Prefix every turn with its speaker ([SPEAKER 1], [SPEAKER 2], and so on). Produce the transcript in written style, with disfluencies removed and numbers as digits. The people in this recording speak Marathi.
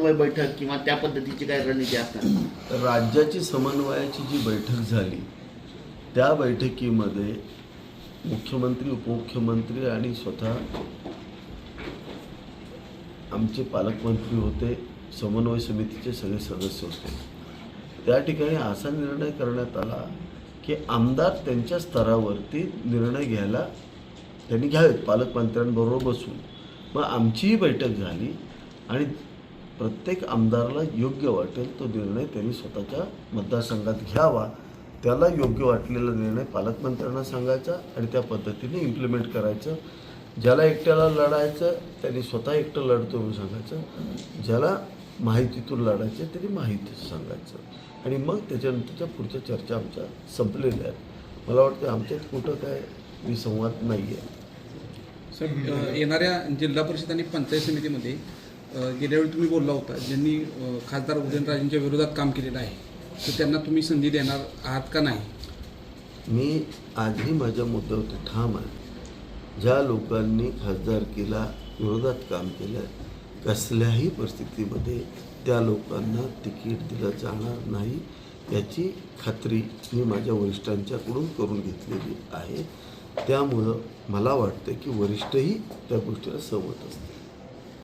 [SPEAKER 1] समन्वय बैठक किंवा त्या पद्धतीची काय रणनीती असणार?
[SPEAKER 2] राज्याची समन्वयाची जी बैठक झाली त्या बैठकीमध्ये मुख्यमंत्री, उपमुख्यमंत्री आणि स्वतः आमचे पालकमंत्री होते, समन्वय समितीचे सगळे सदस्य होते. त्या ठिकाणी असा निर्णय करण्यात आला की आमदार त्यांच्या स्तरावरती निर्णय घ्यायला त्यांनी घ्यावेत, पालकमंत्र्यांबरोबर बसून. मग आमचीही बैठक झाली आणि प्रत्येक आमदाराला योग्य वाटेल तो निर्णय त्यांनी स्वतःच्या मतदारसंघात घ्यावा. त्याला योग्य वाटलेला निर्णय पालकमंत्र्यांना सांगायचा आणि त्या पद्धतीने इम्प्लिमेंट करायचं. ज्याला एकट्याला लढायचं त्यांनी स्वतः एकटं लढतो म्हणून सांगायचं, ज्याला माहितीतून लढायचं त्यांनी माहितीच सांगायचं आणि मग त्याच्यानंतरच्या पुढच्या चर्चा आमच्या संपलेल्या आहेत. मला वाटतं आमच्यात कुठं काय विसंवाद नाही आहे.
[SPEAKER 3] सर, येणाऱ्या जिल्हा परिषद आणि पंचायत समितीमध्ये गेल्या वेळी तुम्ही बोलला होता, ज्यांनी खासदार उदयनराजेंच्या विरोधात काम केलेलं आहे तर त्यांना तुम्ही संधी देणार आहात का नाही?
[SPEAKER 2] मी आजही माझ्या मुद्द्यावरती ठाम आहे. ज्या लोकांनी खासदारकीला विरोधात काम केलं कसल्याही परिस्थितीमध्ये त्या लोकांना तिकीट दिलं जाणार नाही याची खात्री मी माझ्या वरिष्ठांच्याकडून करून घेतलेली आहे. त्यामुळं मला वाटतं की वरिष्ठही त्या गोष्टीला सहमत असतील.